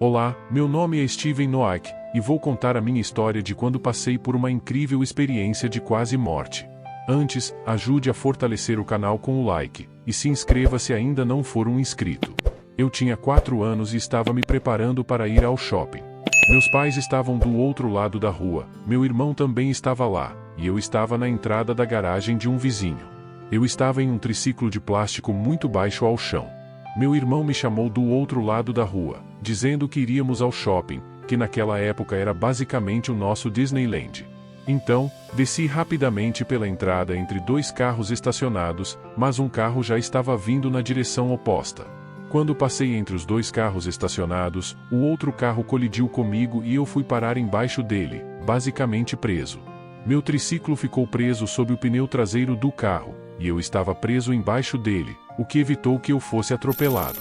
Olá, meu nome é Steven Noack, e vou contar a minha história de quando passei por uma incrível experiência de quase morte. Antes, ajude a fortalecer o canal com o like, e se inscreva se ainda não for um inscrito. Eu tinha 4 anos e estava me preparando para ir ao shopping. Meus pais estavam do outro lado da rua, meu irmão também estava lá, e eu estava na entrada da garagem de um vizinho. Eu estava em um triciclo de plástico muito baixo ao chão. Meu irmão me chamou do outro lado da rua, dizendo que iríamos ao shopping, que naquela época era basicamente o nosso Disneyland. Então, desci rapidamente pela entrada entre 2 carros estacionados, mas um carro já estava vindo na direção oposta. Quando passei entre os 2 carros estacionados, o outro carro colidiu comigo e eu fui parar embaixo dele, basicamente preso. Meu triciclo ficou preso sob o pneu traseiro do carro, e eu estava preso embaixo dele, o que evitou que eu fosse atropelado.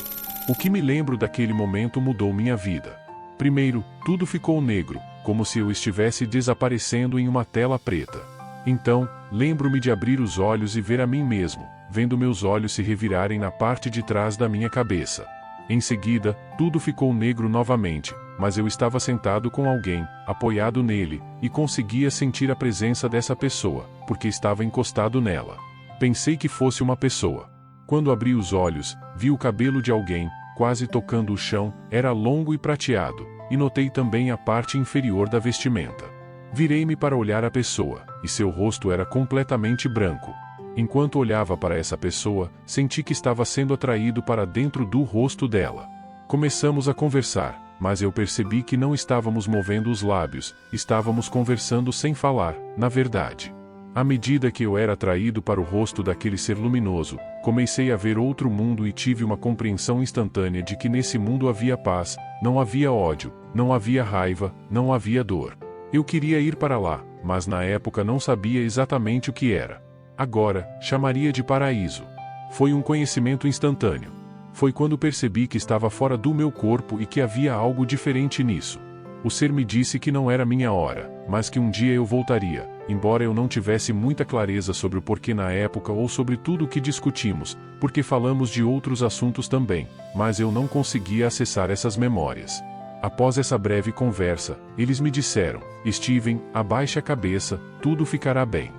O que me lembro daquele momento mudou minha vida. Primeiro, tudo ficou negro, como se eu estivesse desaparecendo em uma tela preta. Então, lembro-me de abrir os olhos e ver a mim mesmo, vendo meus olhos se revirarem na parte de trás da minha cabeça. Em seguida, tudo ficou negro novamente, mas eu estava sentado com alguém, apoiado nele, e conseguia sentir a presença dessa pessoa, porque estava encostado nela. Pensei que fosse uma pessoa. Quando abri os olhos, vi o cabelo de alguém, quase tocando o chão, era longo e prateado, e notei também a parte inferior da vestimenta. Virei-me para olhar a pessoa, e seu rosto era completamente branco. Enquanto olhava para essa pessoa, senti que estava sendo atraído para dentro do rosto dela. Começamos a conversar, mas eu percebi que não estávamos movendo os lábios, estávamos conversando sem falar, na verdade. À medida que eu era atraído para o rosto daquele ser luminoso, comecei a ver outro mundo e tive uma compreensão instantânea de que nesse mundo havia paz, não havia ódio, não havia raiva, não havia dor. Eu queria ir para lá, mas na época não sabia exatamente o que era. Agora, chamaria de paraíso. Foi um conhecimento instantâneo. Foi quando percebi que estava fora do meu corpo e que havia algo diferente nisso. O ser me disse que não era minha hora, mas que um dia eu voltaria, embora eu não tivesse muita clareza sobre o porquê na época ou sobre tudo o que discutimos, porque falamos de outros assuntos também, mas eu não conseguia acessar essas memórias. Após essa breve conversa, eles me disseram: Steven, abaixe a cabeça, tudo ficará bem.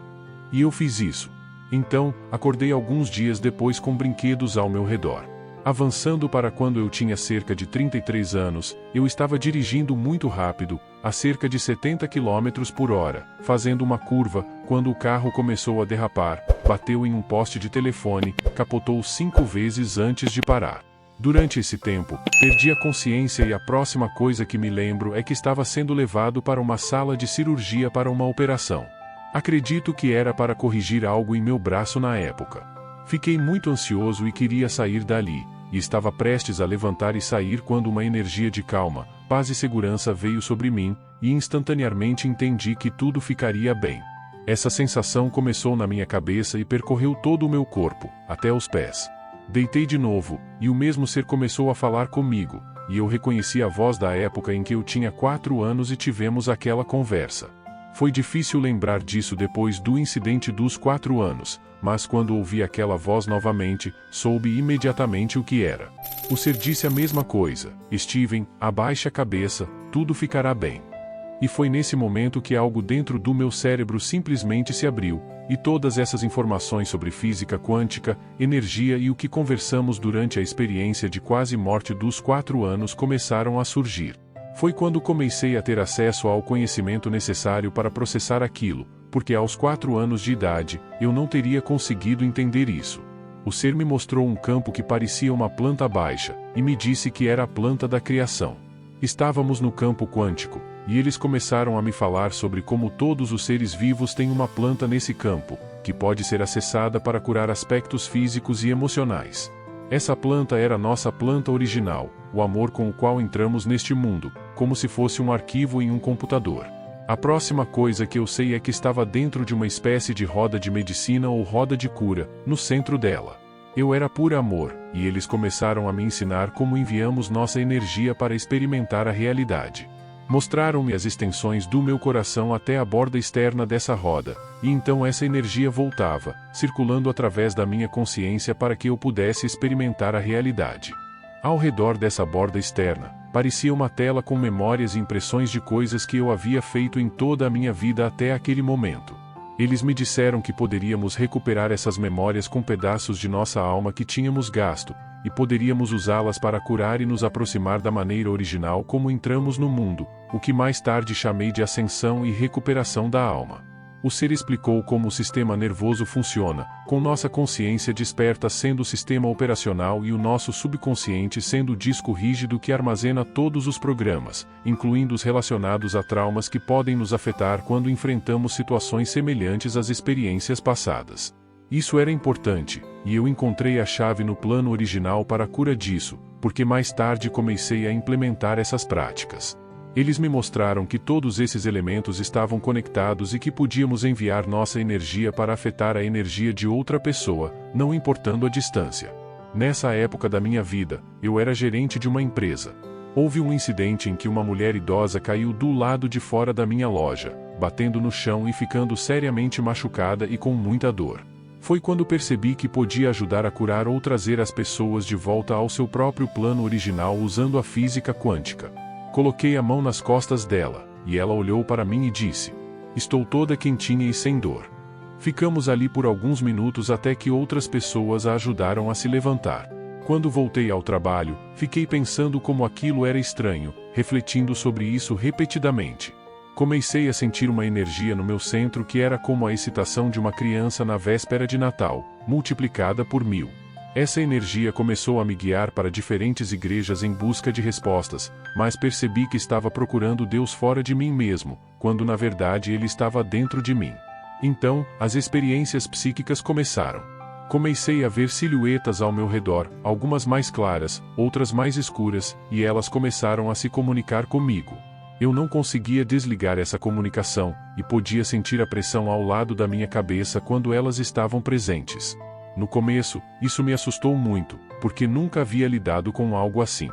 E eu fiz isso. Então, acordei alguns dias depois com brinquedos ao meu redor. Avançando para quando eu tinha cerca de 33 anos, eu estava dirigindo muito rápido, a cerca de 70 km por hora, fazendo uma curva, quando o carro começou a derrapar, bateu em um poste de telefone, capotou 5 vezes antes de parar. Durante esse tempo, perdi a consciência e a próxima coisa que me lembro é que estava sendo levado para uma sala de cirurgia para uma operação. Acredito que era para corrigir algo em meu braço na época. Fiquei muito ansioso e queria sair dali, e estava prestes a levantar e sair quando uma energia de calma, paz e segurança veio sobre mim, e instantaneamente entendi que tudo ficaria bem. Essa sensação começou na minha cabeça e percorreu todo o meu corpo, até os pés. Deitei de novo, e o mesmo ser começou a falar comigo, e eu reconheci a voz da época em que eu tinha 4 anos e tivemos aquela conversa. Foi difícil lembrar disso depois do incidente dos 4 anos, mas quando ouvi aquela voz novamente, soube imediatamente o que era. O ser disse a mesma coisa: Steven, abaixe a cabeça, tudo ficará bem. E foi nesse momento que algo dentro do meu cérebro simplesmente se abriu, e todas essas informações sobre física quântica, energia e o que conversamos durante a experiência de quase morte dos 4 anos começaram a surgir. Foi quando comecei a ter acesso ao conhecimento necessário para processar aquilo, porque aos 4 anos de idade, eu não teria conseguido entender isso. O ser me mostrou um campo que parecia uma planta baixa, e me disse que era a planta da criação. Estávamos no campo quântico, e eles começaram a me falar sobre como todos os seres vivos têm uma planta nesse campo, que pode ser acessada para curar aspectos físicos e emocionais. Essa planta era nossa planta original, o amor com o qual entramos neste mundo, como se fosse um arquivo em um computador. A próxima coisa que eu sei é que estava dentro de uma espécie de roda de medicina ou roda de cura, no centro dela. Eu era puro amor, e eles começaram a me ensinar como enviamos nossa energia para experimentar a realidade. Mostraram-me as extensões do meu coração até a borda externa dessa roda, e então essa energia voltava, circulando através da minha consciência para que eu pudesse experimentar a realidade. Ao redor dessa borda externa, Parecia uma tela com memórias e impressões de coisas que eu havia feito em toda a minha vida até aquele momento. Eles me disseram que poderíamos recuperar essas memórias com pedaços de nossa alma que tínhamos gasto, e poderíamos usá-las para curar e nos aproximar da maneira original como entramos no mundo, o que mais tarde chamei de ascensão e recuperação da alma. O ser explicou como o sistema nervoso funciona, com nossa consciência desperta sendo o sistema operacional e o nosso subconsciente sendo o disco rígido que armazena todos os programas, incluindo os relacionados a traumas que podem nos afetar quando enfrentamos situações semelhantes às experiências passadas. Isso era importante, e eu encontrei a chave no plano original para a cura disso, porque mais tarde comecei a implementar essas práticas. Eles me mostraram que todos esses elementos estavam conectados e que podíamos enviar nossa energia para afetar a energia de outra pessoa, não importando a distância. Nessa época da minha vida, eu era gerente de uma empresa. Houve um incidente em que uma mulher idosa caiu do lado de fora da minha loja, batendo no chão e ficando seriamente machucada e com muita dor. Foi quando percebi que podia ajudar a curar ou trazer as pessoas de volta ao seu próprio plano original usando a física quântica. Coloquei a mão nas costas dela, e ela olhou para mim e disse: "Estou toda quentinha e sem dor." Ficamos ali por alguns minutos até que outras pessoas a ajudaram a se levantar. Quando voltei ao trabalho, fiquei pensando como aquilo era estranho, refletindo sobre isso repetidamente. Comecei a sentir uma energia no meu centro que era como a excitação de uma criança na véspera de Natal, multiplicada por 1000. Essa energia começou a me guiar para diferentes igrejas em busca de respostas, mas percebi que estava procurando Deus fora de mim mesmo, quando na verdade Ele estava dentro de mim. Então, as experiências psíquicas começaram. Comecei a ver silhuetas ao meu redor, algumas mais claras, outras mais escuras, e elas começaram a se comunicar comigo. Eu não conseguia desligar essa comunicação, e podia sentir a pressão ao lado da minha cabeça quando elas estavam presentes. No começo, isso me assustou muito, porque nunca havia lidado com algo assim.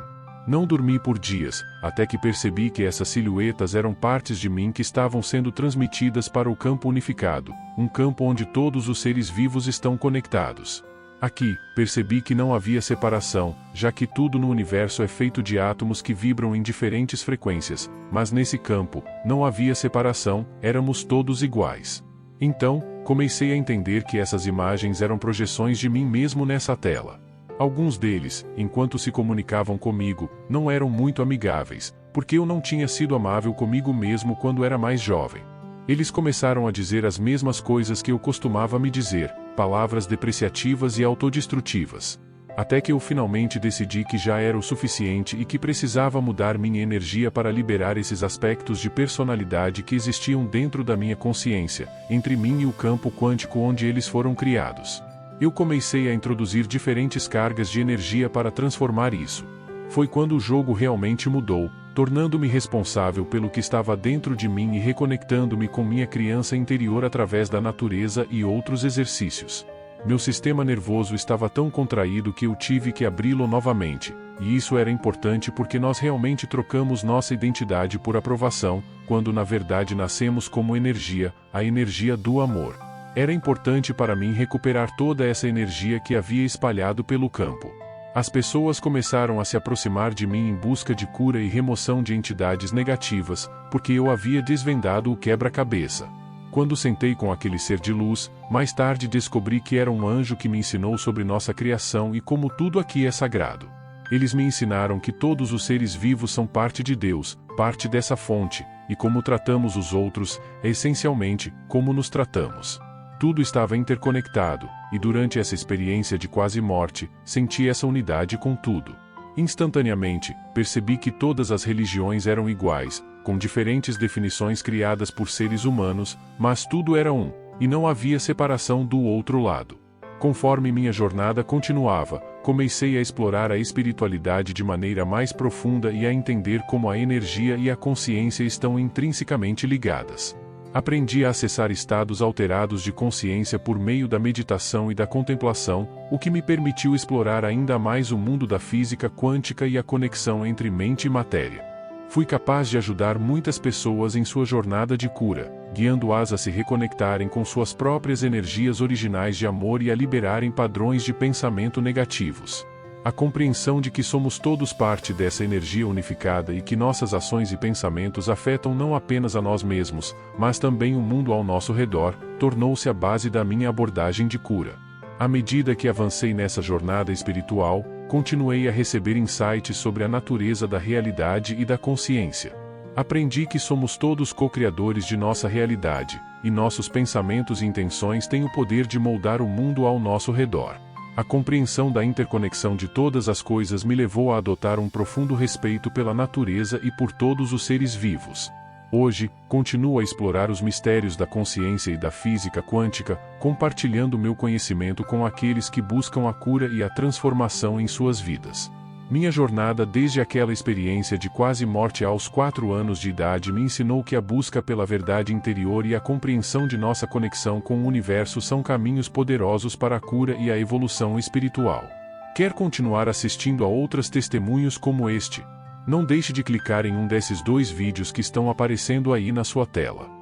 Não dormi por dias, até que percebi que essas silhuetas eram partes de mim que estavam sendo transmitidas para o campo unificado, um campo onde todos os seres vivos estão conectados. Aqui, percebi que não havia separação, já que tudo no universo é feito de átomos que vibram em diferentes frequências, mas nesse campo, não havia separação, éramos todos iguais. Então, comecei a entender que essas imagens eram projeções de mim mesmo nessa tela. Alguns deles, enquanto se comunicavam comigo, não eram muito amigáveis, porque eu não tinha sido amável comigo mesmo quando era mais jovem. Eles começaram a dizer as mesmas coisas que eu costumava me dizer, palavras depreciativas e autodestrutivas. Até que eu finalmente decidi que já era o suficiente e que precisava mudar minha energia para liberar esses aspectos de personalidade que existiam dentro da minha consciência, entre mim e o campo quântico onde eles foram criados. Eu comecei a introduzir diferentes cargas de energia para transformar isso. Foi quando o jogo realmente mudou, tornando-me responsável pelo que estava dentro de mim e reconectando-me com minha criança interior através da natureza e outros exercícios. Meu sistema nervoso estava tão contraído que eu tive que abri-lo novamente, e isso era importante porque nós realmente trocamos nossa identidade por aprovação, quando na verdade nascemos como energia, a energia do amor. Era importante para mim recuperar toda essa energia que havia espalhado pelo campo. As pessoas começaram a se aproximar de mim em busca de cura e remoção de entidades negativas, porque eu havia desvendado o quebra-cabeça. Quando sentei com aquele ser de luz, mais tarde descobri que era um anjo que me ensinou sobre nossa criação e como tudo aqui é sagrado. Eles me ensinaram que todos os seres vivos são parte de Deus, parte dessa fonte, e como tratamos os outros, é essencialmente como nos tratamos. Tudo estava interconectado, e durante essa experiência de quase morte, senti essa unidade com tudo. Instantaneamente, percebi que todas as religiões eram iguais, com diferentes definições criadas por seres humanos, mas tudo era um, e não havia separação do outro lado. Conforme minha jornada continuava, comecei a explorar a espiritualidade de maneira mais profunda e a entender como a energia e a consciência estão intrinsecamente ligadas. Aprendi a acessar estados alterados de consciência por meio da meditação e da contemplação, o que me permitiu explorar ainda mais o mundo da física quântica e a conexão entre mente e matéria. Fui capaz de ajudar muitas pessoas em sua jornada de cura, guiando-as a se reconectarem com suas próprias energias originais de amor e a liberarem padrões de pensamento negativos. A compreensão de que somos todos parte dessa energia unificada e que nossas ações e pensamentos afetam não apenas a nós mesmos, mas também o mundo ao nosso redor, tornou-se a base da minha abordagem de cura. À medida que avancei nessa jornada espiritual, continuei a receber insights sobre a natureza da realidade e da consciência. Aprendi que somos todos co-criadores de nossa realidade, e nossos pensamentos e intenções têm o poder de moldar o mundo ao nosso redor. A compreensão da interconexão de todas as coisas me levou a adotar um profundo respeito pela natureza e por todos os seres vivos. Hoje, continuo a explorar os mistérios da consciência e da física quântica, compartilhando meu conhecimento com aqueles que buscam a cura e a transformação em suas vidas. Minha jornada desde aquela experiência de quase morte aos 4 anos de idade me ensinou que a busca pela verdade interior e a compreensão de nossa conexão com o universo são caminhos poderosos para a cura e a evolução espiritual. Quer continuar assistindo a outros testemunhos como este? Não deixe de clicar em um desses 2 vídeos que estão aparecendo aí na sua tela.